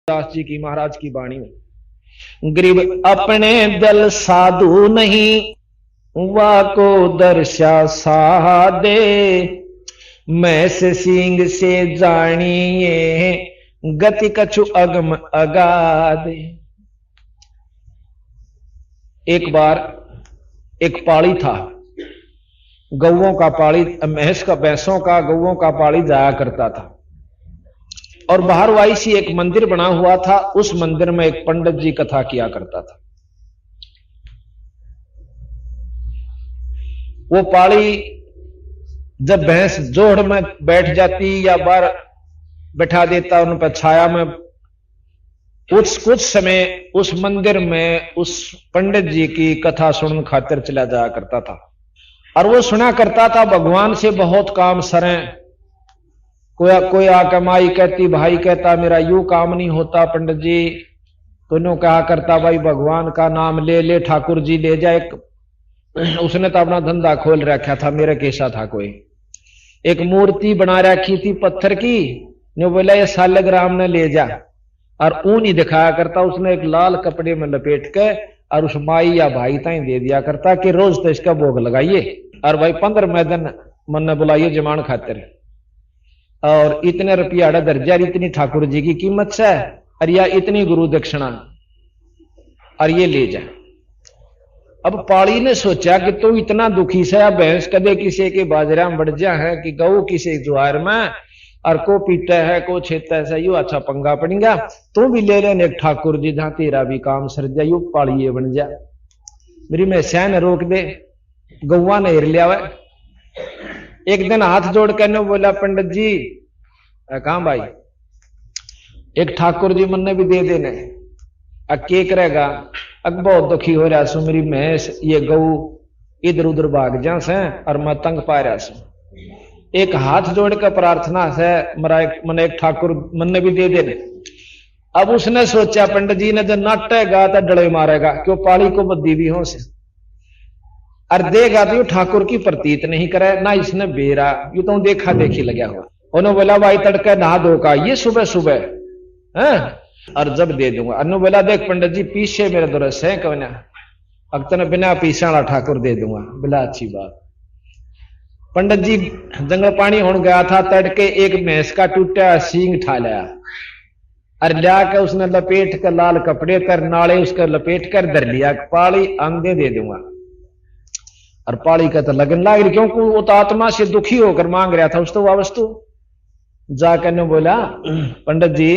दास जी की महाराज की वाणी में, गरीब अपने दल साधु नहीं, वा को दर्शा सादे, मैं से सिंह से जानिए, गति कछु अगम अगाधे। एक बार एक पाड़ी था, गौओं का पाड़ी, भैंसों का गौओं का पाड़ी जाया करता था। और बाहर वाई सी एक मंदिर बना हुआ था, उस मंदिर में एक पंडित जी कथा किया करता था। वो पाड़ी जब भैंस जोड़ में बैठ जाती या बाहर बैठा देता उन पर छाया में, कुछ समय उस मंदिर में उस पंडित जी की कथा सुन खातिर चला जाया करता था। और वो सुना करता था भगवान से बहुत काम सरें। कोई आकर माई कहती, भाई कहता मेरा यूं काम नहीं होता पंडित जी, तो कहा करता भाई भगवान का नाम ले ले, ठाकुर जी ले जाए। उसने तो अपना धंधा खोल रखा था। मेरे कैसा था, कोई एक मूर्ति बना रखी थी पत्थर की, ने बोला ये सालग्राम ने ले जा, और ऊन ही दिखाया करता। उसने एक लाल कपड़े में लपेट के और उस माई या भाई ताई दे दिया करता कि रोज तो इसका भोग लगाइए, और भाई 15 दिन मन ने बुलाइए जमान खातिर, और इतने रुपया दर्जा, इतनी ठाकुर जी की कीमत है, और या इतनी गुरु दक्षिणा, और ये ले जा। अब पाड़ी ने सोचा कि तू इतना दुखी से, भैंस कदे किसी के बाजरा में बढ़ जा है कि गऊ किसी जुआर में, और को पीता है को छेता है, यू अच्छा पंगा पड़ेगा। तू भी ले लेने एक ठाकुर जी, जहां तेरा भी काम सर जा, यू पाड़िए बन जा। मेरी मैं सैन रोक दे, गौवा ने हिर लिया। एक दिन हाथ जोड़ कर बोला, पंडित जी कहा भाई एक ठाकुर जी मन ने भी दे देने, के करेगा, अग बहुत दुखी हो रहा सु, मेरी भैंस ये गऊ इधर उधर भाग जा से, और मैं तंग पा रहा सु। एक हाथ जोड़ कर प्रार्थना से मन एक ठाकुर मन ने भी दे देने। अब उसने सोचा पंडित जी ने जो नाटेगा तो डले मारेगा, क्यों पाली को बद्दी भी हो से, और देगा तो ठाकुर की प्रतीत नहीं करे ना, इसने बेरा यू तो देखा देखी लगा हुआ। उन्होंने बोला भाई तड़के नहा धो का ये सुबह सुबह है, और जब दे दूंगा। अनु बोला देख पंडित जी पीछे मेरे दुरस है कहना, अब तो बिना पीछा वाला ठाकुर दे दूंगा। बोला अच्छी बात। पंडित जी जंगल पानी होने गया था, तड़के एक भैंस का टूटा सींग ठा लिया, और लिया के उसने लपेट कर लाल कपड़े कर नाले उसका लपेट कर धर लिया, पाली आंधे दे दूंगा। और पाली का तो लगन लाग रही, क्योंकि वो तो आत्मा से दुखी होकर मांग रहा था उस तो वह वस्तु। जाकर ने बोला पंडित जी